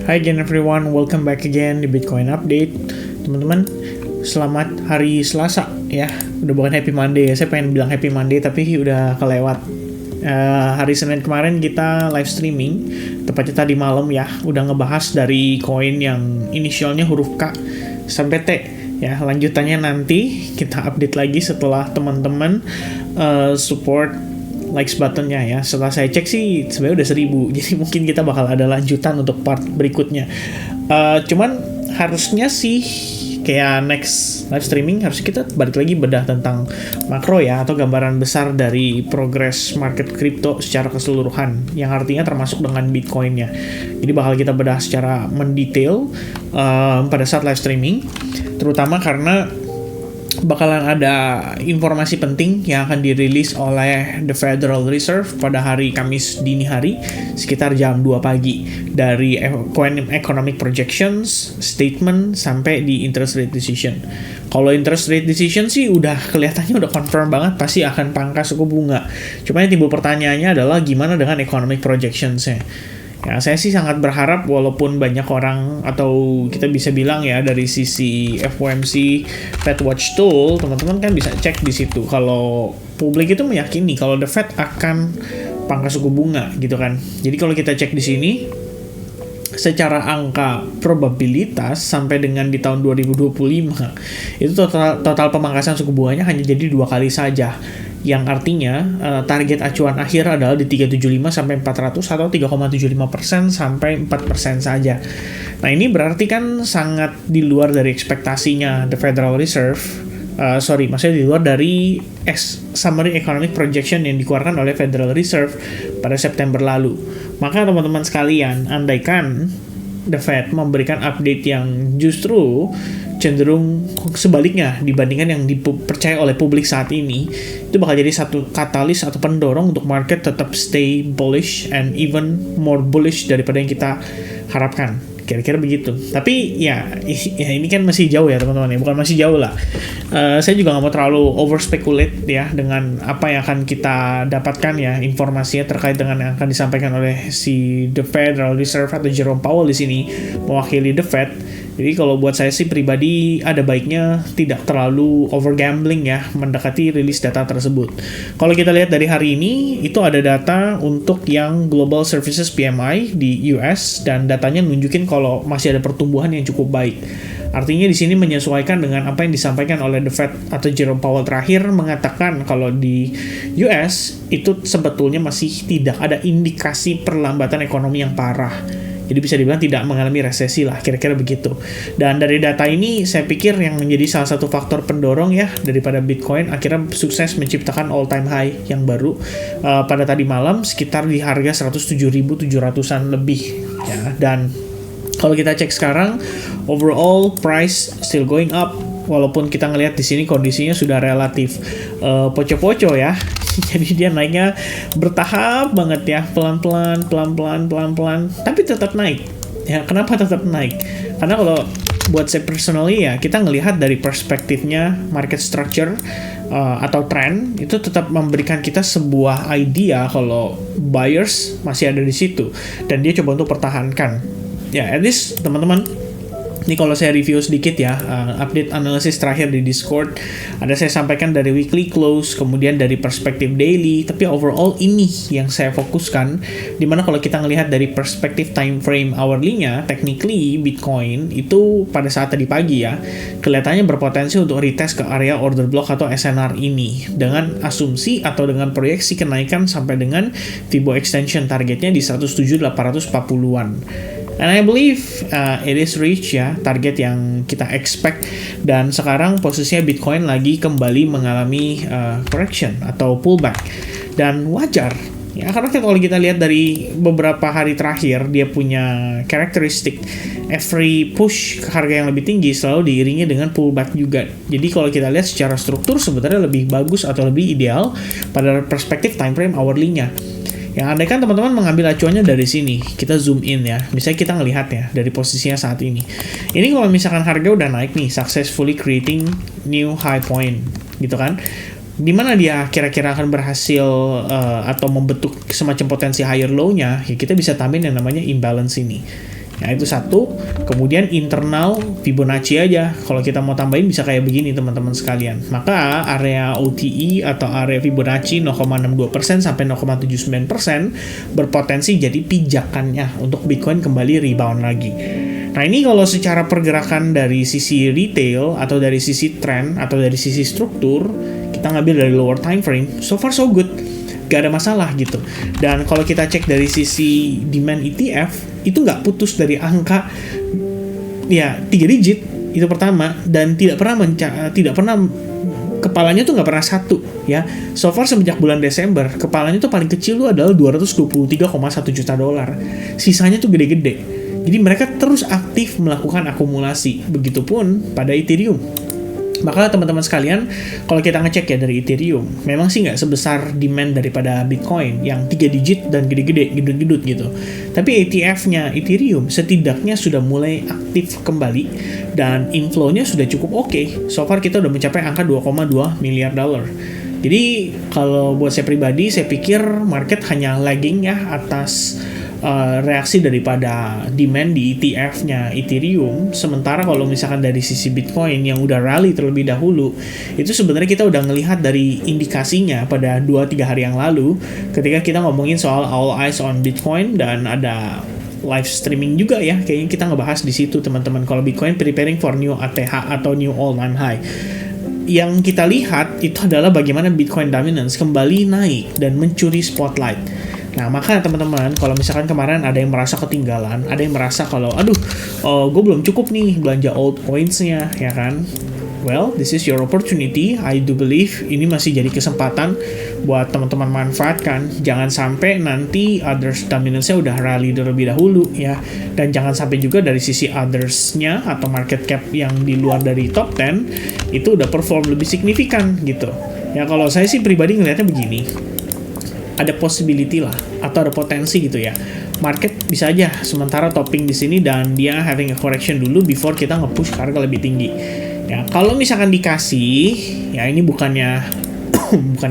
Hi again everyone, welcome back again di Bitcoin Update. Teman-teman, selamat hari Selasa ya. Udah bukan Happy Monday ya, saya pengen bilang Happy Monday tapi udah kelewat. Hari Senin kemarin kita live streaming, tepatnya tadi malam ya, udah ngebahas dari koin yang inisialnya huruf K sampai T. Ya, lanjutannya nanti kita update lagi setelah teman-teman support likes buttonnya ya. Setelah saya cek sih sebenarnya udah 1000, jadi mungkin kita bakal ada lanjutan untuk part berikutnya. Cuman harusnya sih kayak next live streaming harus kita balik lagi bedah tentang makro ya, atau gambaran besar dari progres market crypto secara keseluruhan, yang artinya termasuk dengan Bitcoinnya. Jadi bakal kita bedah secara mendetail pada saat live streaming, terutama karena bakalan ada informasi penting yang akan dirilis oleh The Federal Reserve pada hari Kamis dini hari sekitar jam 2 pagi, dari coin economic projections, statement, sampai di interest rate decision. Kalau interest rate decision sih udah kelihatannya udah confirm banget pasti akan pangkas suku bunga. Cuma yang timbul pertanyaannya adalah gimana dengan economic projections-nya. Ya, saya sih sangat berharap, walaupun banyak orang, atau kita bisa bilang ya dari sisi FOMC Fed Watch Tool, teman-teman kan bisa cek di situ kalau publik itu meyakini kalau the Fed akan pangkas suku bunga gitu kan. Jadi kalau kita cek di sini secara angka probabilitas sampai dengan di tahun 2025 itu total pemangkasan suku bunganya hanya jadi 2 kali saja, yang artinya target acuan akhir adalah di 375 sampai 400 atau 3,75% sampai 4% saja. Nah, ini berarti kan sangat di luar dari ekspektasinya The Federal Reserve. Maksudnya di luar dari summary economic projection yang dikeluarkan oleh Federal Reserve pada September lalu. Maka teman-teman sekalian, andaikan The Fed memberikan update yang justru cenderung sebaliknya dibandingkan yang dipercaya oleh publik saat ini, itu bakal jadi satu katalis atau pendorong untuk market tetap stay bullish and even more bullish daripada yang kita harapkan. Kira-kira begitu. Tapi ya ini kan masih jauh ya teman-teman ya, bukan masih jauh lah. Saya juga nggak mau terlalu over speculate ya dengan apa yang akan kita dapatkan ya, informasinya terkait dengan yang akan disampaikan oleh si The Federal Reserve atau Jerome Powell di sini mewakili The Fed. Jadi kalau buat saya sih pribadi ada baiknya tidak terlalu over gambling ya mendekati rilis data tersebut. Kalau kita lihat dari hari ini itu ada data untuk yang Global Services PMI di US, dan datanya nunjukin kalau masih ada pertumbuhan yang cukup baik. Artinya di sini menyesuaikan dengan apa yang disampaikan oleh The Fed atau Jerome Powell terakhir, mengatakan kalau di US itu sebetulnya masih tidak ada indikasi perlambatan ekonomi yang parah. Jadi bisa dibilang tidak mengalami resesi lah, kira-kira begitu. Dan dari data ini saya pikir yang menjadi salah satu faktor pendorong ya daripada Bitcoin akhirnya sukses menciptakan all time high yang baru pada tadi malam sekitar di harga 107.700-an lebih ya. Dan kalau kita cek sekarang, overall price still going up, walaupun kita ngelihat di sini kondisinya sudah relatif poco-poco ya. Jadi dia naiknya bertahap banget ya, pelan-pelan, tapi tetap naik. Ya, kenapa tetap naik? Karena kalau buat saya personally ya, kita ngelihat dari perspektifnya market structure atau trend, itu tetap memberikan kita sebuah idea kalau buyers masih ada di situ dan dia coba untuk pertahankan. Ya, at least teman-teman, ini kalau saya review sedikit ya, update analisis terakhir di Discord, ada saya sampaikan dari weekly close, kemudian dari perspektif daily, tapi overall ini yang saya fokuskan, dimana kalau kita ngelihat dari perspektif time frame hourly-nya, technically Bitcoin itu pada saat tadi pagi ya, kelihatannya berpotensi untuk retest ke area order block atau SNR ini, dengan asumsi atau dengan proyeksi kenaikan sampai dengan Fibonacci extension targetnya di 107.840-an. And I believe it is reach ya, target yang kita expect. Dan sekarang posisinya Bitcoin lagi kembali mengalami correction atau pullback. Dan wajar ya, karena kalau kita lihat dari beberapa hari terakhir, dia punya karakteristik every push ke harga yang lebih tinggi selalu diiringi dengan pullback juga. Jadi kalau kita lihat secara struktur sebenarnya lebih bagus atau lebih ideal pada perspektif time frame hourly-nya. Yang andaikan teman-teman mengambil acuannya dari sini, kita zoom in ya. Misalnya kita ngelihat ya dari posisinya saat ini. Ini kalau misalkan harga udah naik nih, successfully creating new high point, gitu kan. Di mana dia kira-kira akan berhasil atau membentuk semacam potensi higher low-nya, ya kita bisa tambahin yang namanya imbalance ini. Nah itu satu. Kemudian internal Fibonacci aja. Kalau kita mau tambahin bisa kayak begini teman-teman sekalian. Maka area OTE atau area Fibonacci 0,62% sampai 0,79% berpotensi jadi pijakannya untuk Bitcoin kembali rebound lagi. Nah ini kalau secara pergerakan dari sisi retail atau dari sisi trend atau dari sisi struktur, kita ngambil dari lower time frame, so far so good, gak ada masalah gitu. Dan kalau kita cek dari sisi demand ETF, itu nggak putus dari angka ya 3 digit, itu pertama, dan tidak pernah kepalanya tuh nggak pernah satu ya. So far semenjak bulan Desember, kepalanya tuh paling kecil tuh adalah 223,1 juta dolar. Sisanya tuh gede-gede. Jadi mereka terus aktif melakukan akumulasi. Begitupun pada Ethereum. Maka teman-teman sekalian, kalau kita ngecek ya dari Ethereum, memang sih nggak sebesar demand daripada Bitcoin yang 3 digit dan gede-gede, gedut-gedut gitu. Tapi ETF-nya Ethereum setidaknya sudah mulai aktif kembali dan inflow-nya sudah cukup oke. So far kita udah mencapai angka 2,2 miliar dolar. Jadi kalau buat saya pribadi, saya pikir market hanya lagging ya atas reaksi daripada demand di ETF-nya Ethereum. Sementara kalau misalkan dari sisi Bitcoin yang udah rally terlebih dahulu, itu sebenarnya kita udah ngelihat dari indikasinya pada 2-3 hari yang lalu ketika kita ngomongin soal all eyes on Bitcoin dan ada live streaming juga ya, kayaknya kita ngebahas di situ teman-teman, kalau Bitcoin preparing for new ATH atau new all time high. Yang kita lihat itu adalah bagaimana Bitcoin dominance kembali naik dan mencuri spotlight. Nah, maka teman-teman, kalau misalkan kemarin ada yang merasa ketinggalan, ada yang merasa kalau, gue belum cukup nih belanja altcoins-nya, ya kan? Well, this is your opportunity. I do believe ini masih jadi kesempatan buat teman-teman manfaatkan. Jangan sampai nanti others dominance-nya udah rally terlebih dahulu, ya. Dan jangan sampai juga dari sisi others-nya atau market cap yang di luar dari top 10, itu udah perform lebih signifikan, gitu. Ya, kalau saya sih pribadi ngelihatnya begini. Ada possibility lah, atau ada potensi gitu ya. Market bisa aja sementara topping di sini dan dia having a correction dulu before kita nge-push ke harga lebih tinggi. Ya, kalau misalkan dikasih, ya ini bukannya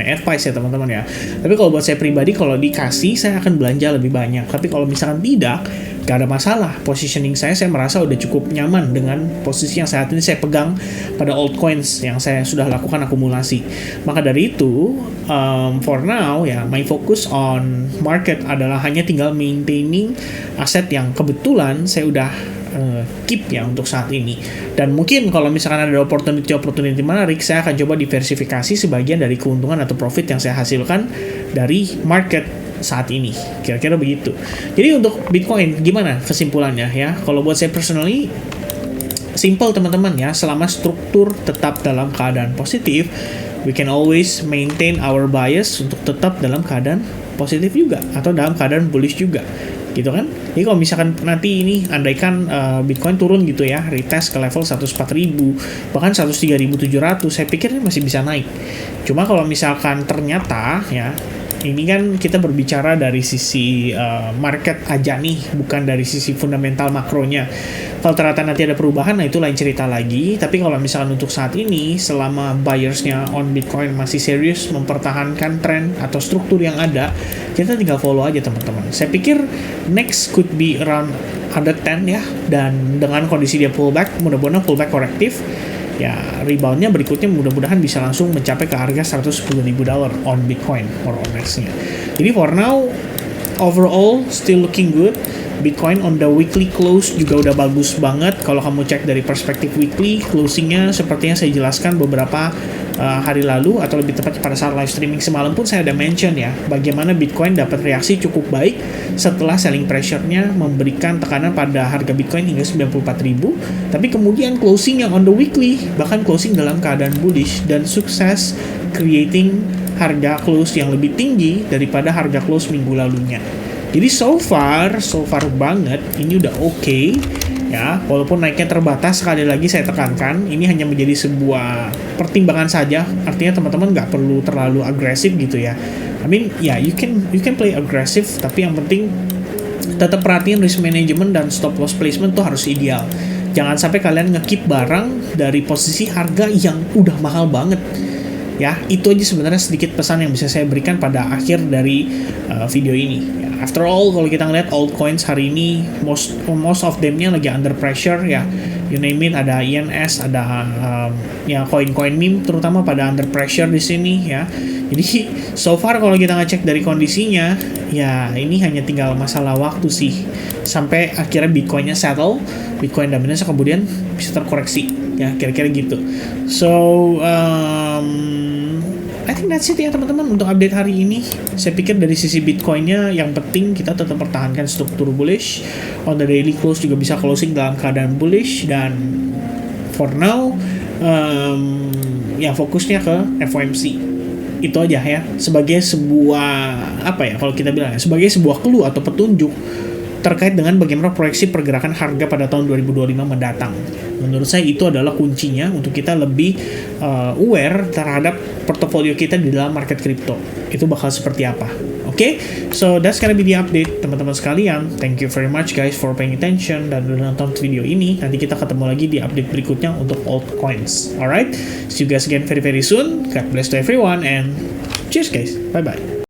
advice ya teman-teman ya. Tapi kalau buat saya pribadi, kalau dikasih saya akan belanja lebih banyak. Tapi kalau misalkan tidak, gak ada masalah. Positioning saya merasa udah cukup nyaman dengan posisi yang saat ini saya pegang pada altcoins yang saya sudah lakukan akumulasi. Maka dari itu, for now ya, my focus on market adalah hanya tinggal maintaining aset yang kebetulan saya udah keep ya untuk saat ini. Dan mungkin kalau misalkan ada opportunity menarik, saya akan coba diversifikasi sebagian dari keuntungan atau profit yang saya hasilkan dari market saat ini. Kira-kira begitu. Jadi untuk Bitcoin gimana kesimpulannya ya? Kalau buat saya personally, simple teman-teman ya, selama struktur tetap dalam keadaan positif, we can always maintain our bias untuk tetap dalam keadaan positif juga atau dalam keadaan bullish juga. Gitu kan? Jadi kalau misalkan nanti ini andaikan Bitcoin turun gitu ya, retest ke level 104.000 bahkan 103.700, saya pikir ini masih bisa naik. Cuma kalau misalkan ternyata ya, ini kan kita berbicara dari sisi market aja nih, bukan dari sisi fundamental makronya. Kalau ternyata nanti ada perubahan, nah itu lain cerita lagi. Tapi kalau misalkan untuk saat ini, selama buyersnya on Bitcoin masih serius mempertahankan tren atau struktur yang ada, kita tinggal follow aja teman-teman. Saya pikir next could be around 110 ya, dan dengan kondisi dia pullback, mudah-mudahan pullback korektif, ya reboundnya berikutnya mudah-mudahan bisa langsung mencapai ke harga $110.000 on Bitcoin or on X-nya. Jadi for now, overall still looking good. Bitcoin on the weekly close juga udah bagus banget. Kalau kamu cek dari perspektif weekly, closingnya sepertinya saya jelaskan beberapa hari lalu, atau lebih tepat pada saat live streaming semalam pun saya ada mention ya, bagaimana Bitcoin dapat reaksi cukup baik setelah selling pressure-nya memberikan tekanan pada harga Bitcoin hingga 94.000, tapi kemudian closing yang on the weekly bahkan closing dalam keadaan bullish dan sukses creating harga close yang lebih tinggi daripada harga close minggu lalunya. Jadi so far banget ini udah oke. Ya, walaupun naiknya terbatas, sekali lagi saya tekankan, ini hanya menjadi sebuah pertimbangan saja. Artinya teman-teman nggak perlu terlalu agresif gitu ya. I mean, ya you can play agresif, tapi yang penting tetap perhatiin risk management dan stop loss placement tuh harus ideal. Jangan sampai kalian nge-keep barang dari posisi harga yang udah mahal banget. Ya, itu aja sebenarnya sedikit pesan yang bisa saya berikan pada akhir dari video ini. Ya, after all, kalau kita ngeliat altcoins hari ini, most of them-nya lagi under pressure ya. You name it, ada INS, ada ya koin-koin meme terutama pada under pressure di sini ya. Jadi so far kalau kita ngecek dari kondisinya, ya ini hanya tinggal masalah waktu sih sampai akhirnya Bitcoin-nya settle, Bitcoin dominance kemudian bisa terkoreksi ya, kira-kira gitu. So I think that's it ya teman-teman untuk update hari ini. Saya pikir dari sisi Bitcoin-nya yang penting kita tetap pertahankan struktur bullish. On the daily close juga bisa closing dalam keadaan bullish, dan for now ya fokusnya ke FOMC. Itu aja ya, sebagai sebuah apa ya kalau kita bilang ya, sebagai sebuah clue atau petunjuk terkait dengan bagaimana proyeksi pergerakan harga pada tahun 2025 mendatang. Menurut saya itu adalah kuncinya untuk kita lebih aware terhadap portofolio kita di dalam market crypto. Itu bakal seperti apa. Oke, so that's gonna be the update teman-teman sekalian. Thank you very much guys for paying attention dan udah nonton video ini. Nanti kita ketemu lagi di update berikutnya untuk altcoins. Alright, see you guys again very soon. God bless to everyone and cheers guys. Bye bye.